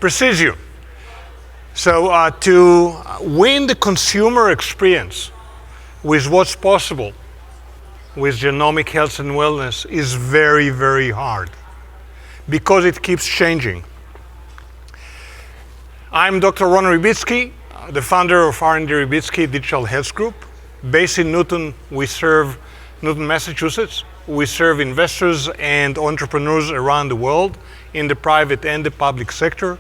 PRECiZiUM. So to win the consumer experience with what's possible with genomic health and wellness is very, very hard because it keeps changing. I'm Dr. Ron Ribitzky, the founder of R&D Ribitzky Digital Health Group. Based in Newton, Newton, Massachusetts. We serve investors and entrepreneurs around the world in the private and the public sector.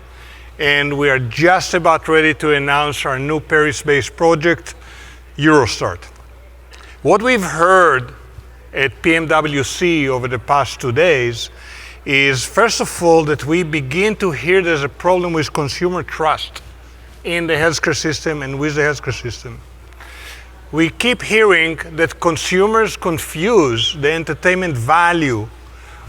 And we are just about ready to announce our new Paris-based project, Eurostart. What we've heard at PMWC over the past 2 days is, first of all, that we begin to hear there's a problem with consumer trust in the healthcare system and with the healthcare system. We keep hearing that consumers confuse the entertainment value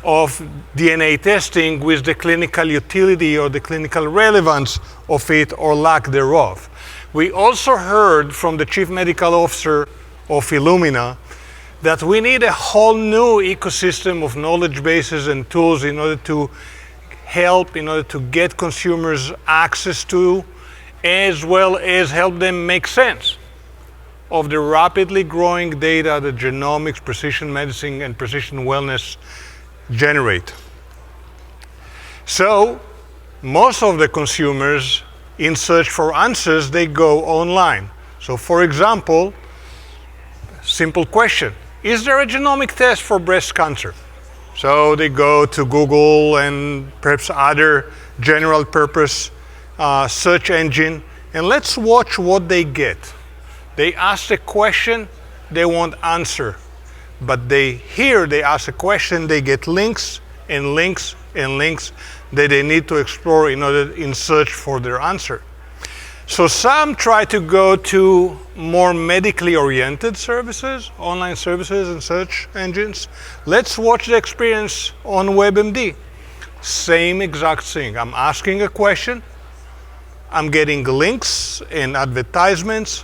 of DNA testing with the clinical utility or the clinical relevance of it or lack thereof. We also heard from the Chief Medical Officer of Illumina that we need a whole new ecosystem of knowledge bases and tools in order to get consumers access to, as well as help them make sense of the rapidly growing data that genomics, precision medicine, and precision wellness generate. So most of the consumers, in search for answers, they go online. So for example, simple question, is there a genomic test for breast cancer? So they go to Google and perhaps other general purpose search engine, and let's watch what they get. They ask a question, they want answer. But they ask a question, they get links and links and links that they need to explore in search for their answer. So some try to go to more medically oriented services, online services and search engines. Let's watch the experience on WebMD. Same exact thing. I'm asking a question, I'm getting links and advertisements,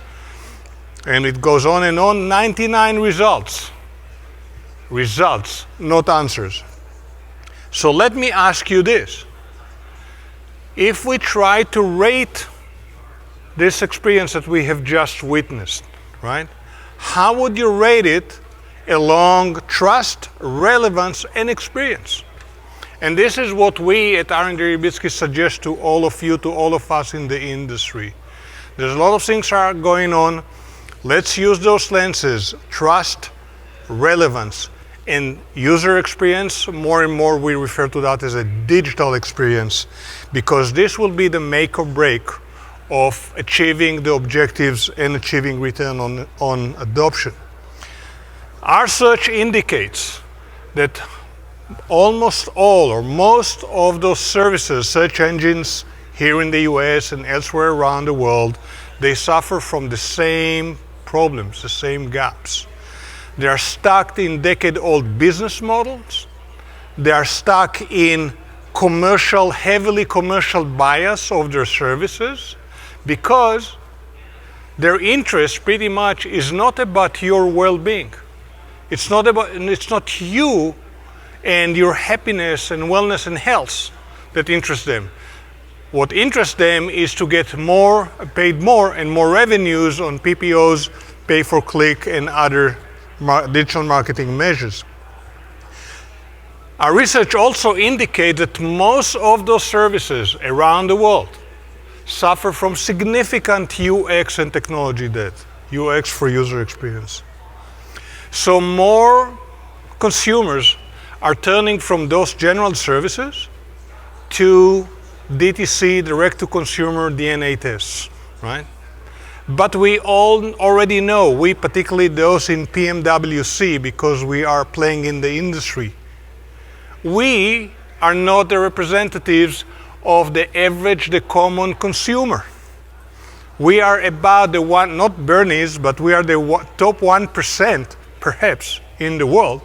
and it goes on and on, 99 results. Results, not answers. So let me ask you this. If we try to rate this experience that we have just witnessed, right? How would you rate it along trust, relevance, and experience? And this is what we at R&D Ribitzky suggest to all of you, to all of us in the industry. There's a lot of things are going on. Let's use those lenses, trust, relevance, and user experience. More and more we refer to that as a digital experience, because this will be the make or break of achieving the objectives and achieving return on adoption. Our search indicates that almost all or most of those services, search engines here in the US and elsewhere around the world, they suffer from the same problems, the same gaps. They are stuck in decade-old business models. They are stuck in heavily commercial bias of their services, because their interest pretty much is not about your well-being. It's not you and your happiness and wellness and health that interests them. What interests them is to get paid more and more revenues on PPOs, pay for click, and other digital marketing measures. Our research also indicates that most of those services around the world suffer from significant UX and technology debt, UX for user experience. So more consumers are turning from those general services to DTC, direct-to-consumer DNA tests, right? But we all already know, we particularly those in PMWC, because we are playing in the industry, we are not the representatives of the average, the common consumer. We are about the one, not Bernie's, but we are the top 1%, perhaps, in the world,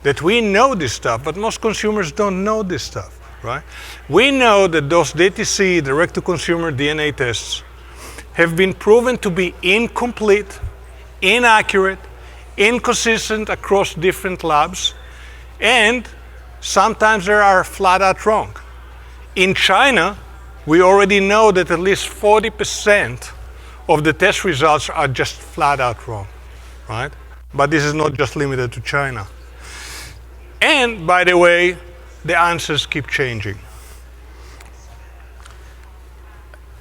that we know this stuff, but most consumers don't know this stuff, right? We know that those DTC, direct-to-consumer DNA tests, have been proven to be incomplete, inaccurate, inconsistent across different labs, and sometimes they are flat out wrong. In China, we already know that at least 40% of the test results are just flat out wrong, right? But this is not just limited to China. And by the way, the answers keep changing.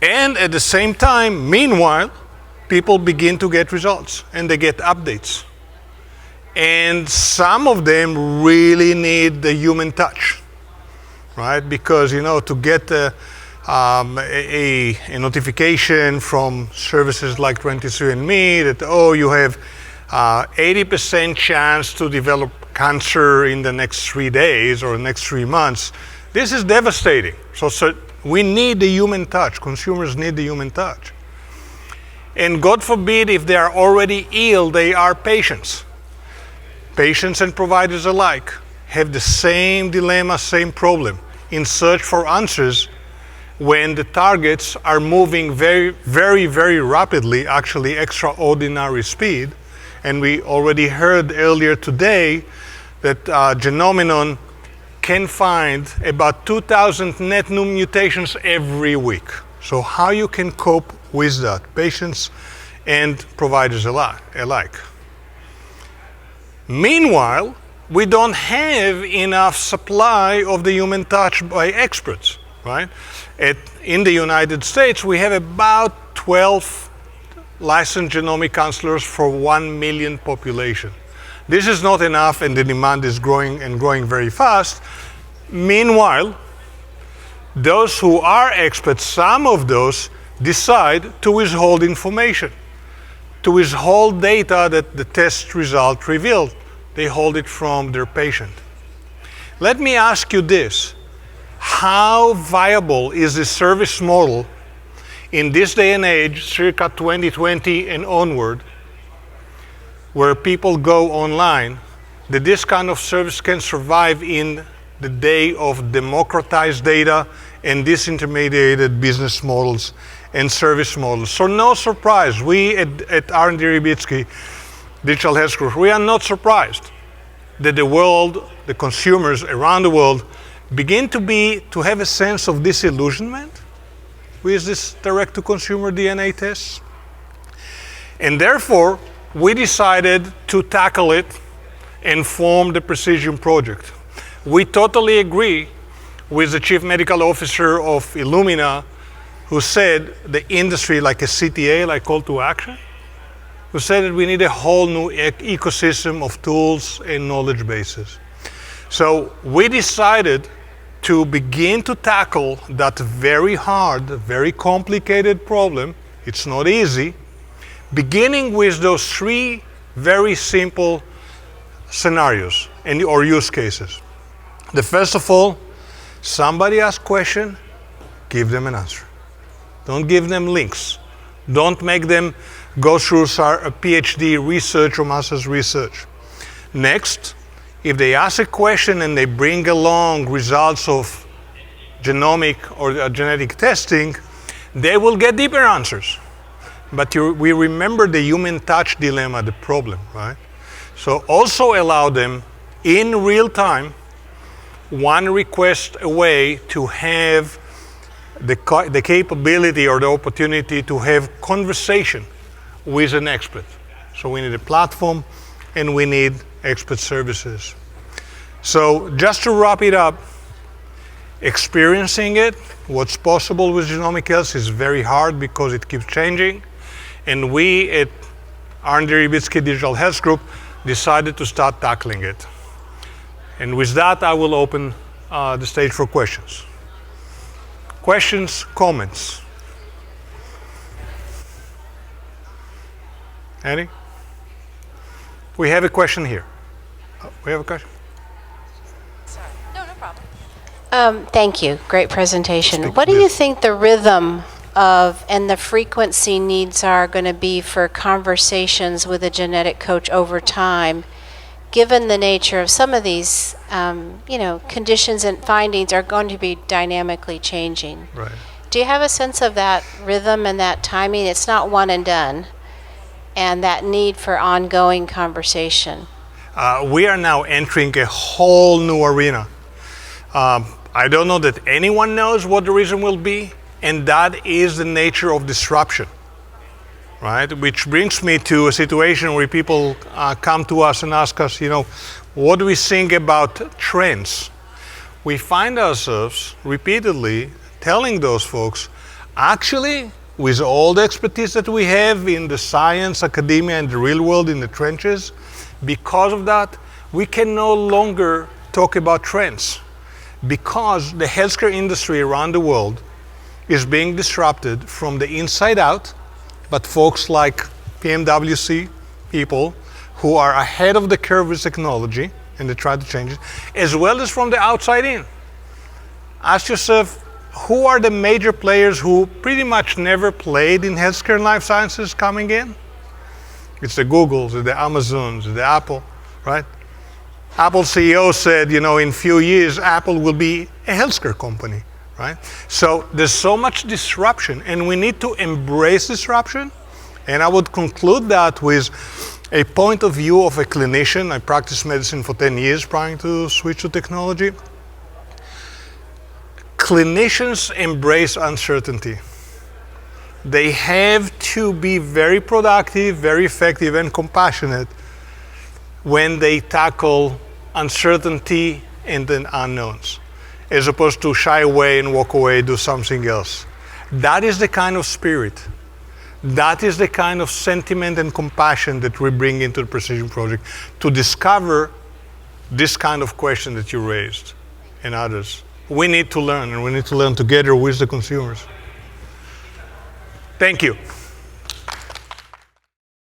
And at the same time, meanwhile, people begin to get results and they get updates. And some of them really need the human touch, right? Because, you know, to get a notification from services like 23andMe that, oh, you have 80% chance to develop cancer in the next 3 days or the next 3 months, this is devastating. So we need the human touch. Consumers need the human touch. And God forbid, if they are already ill, they are patients. Patients and providers alike have the same dilemma, same problem in search for answers when the targets are moving very, very, very rapidly, actually extraordinary speed. And we already heard earlier today that Genomics can find about 2,000 net new mutations every week. So how you can cope with that, patients and providers alike. Meanwhile, we don't have enough supply of the human touch by experts, right? In the United States, we have about 12 licensed genomic counselors for 1 million population. This is not enough, and the demand is growing and growing very fast. Meanwhile, those who are experts, some of those decide to withhold information, to withhold data that the test result revealed. They hold it from their patient. Let me ask you this. How viable is this service model in this day and age, circa 2020 and onward, where people go online, that this kind of service can survive in the day of democratized data and disintermediated business models and service models? So no surprise, we at R&D Ribitzky Digital Health Group, we are not surprised that the world, the consumers around the world, begin to have a sense of disillusionment with this direct-to-consumer DNA tests. And therefore, we decided to tackle it and form the PRECiZiUM project. We totally agree with the Chief Medical Officer of Illumina, who said the industry, like a CTA, like call to action, who said that we need a whole new ecosystem of tools and knowledge bases. So we decided to begin to tackle that very hard, very complicated problem. It's not easy, beginning with those 3 very simple scenarios or use cases. The first of all, somebody asks a question, give them an answer. Don't give them links. Don't make them go through a PhD research or master's research. Next, if they ask a question and they bring along results of genomic or genetic testing, they will get deeper answers. But we remember the human touch dilemma, the problem, right? So also allow them in real time, one request away, to have the capability or the opportunity to have conversation with an expert. So we need a platform and we need expert services. So just to wrap it up, experiencing it, what's possible with genomic health is very hard because it keeps changing. And we at R&D Ribitzky Digital Health Group decided to start tackling it. And with that, I will open the stage for questions. Questions, comments? Any? We have a question here. We have a question? Sorry. No problem. Thank you. Great presentation. What do this. you think the rhythm of and the frequency needs are going to be for conversations with a genetic coach over time, given the nature of some of these, conditions and findings are going to be dynamically changing? Right. Do you have a sense of that rhythm and that timing? It's not one and done, and that need for ongoing conversation. We are now entering a whole new arena. I don't know that anyone knows what the reason will be, And that is the nature of disruption, right? Which brings me to a situation where people come to us and ask us, what do we think about trends? We find ourselves repeatedly telling those folks, actually, with all the expertise that we have in the science, academia, and the real world in the trenches, because of that, we can no longer talk about trends, because the healthcare industry around the world is being disrupted from the inside out, but folks like PMWC people who are ahead of the curve with technology, and they try to change it, as well as from the outside in. Ask yourself, who are the major players who pretty much never played in healthcare and life sciences coming in? It's the Googles, the Amazons, the Apple, right? Apple CEO said, in few years, Apple will be a healthcare company, right? So there's so much disruption, and we need to embrace disruption. And I would conclude that with a point of view of a clinician. I practiced medicine for 10 years prior to switch to technology. Clinicians embrace uncertainty. They have to be very productive, very effective, and compassionate when they tackle uncertainty and the unknowns, as opposed to shy away and walk away, do something else. That is the kind of spirit. That is the kind of sentiment and compassion that we bring into the PRECiZiUM project to discover this kind of question that you raised and others. We need to learn, and we need to learn together with the consumers. Thank you.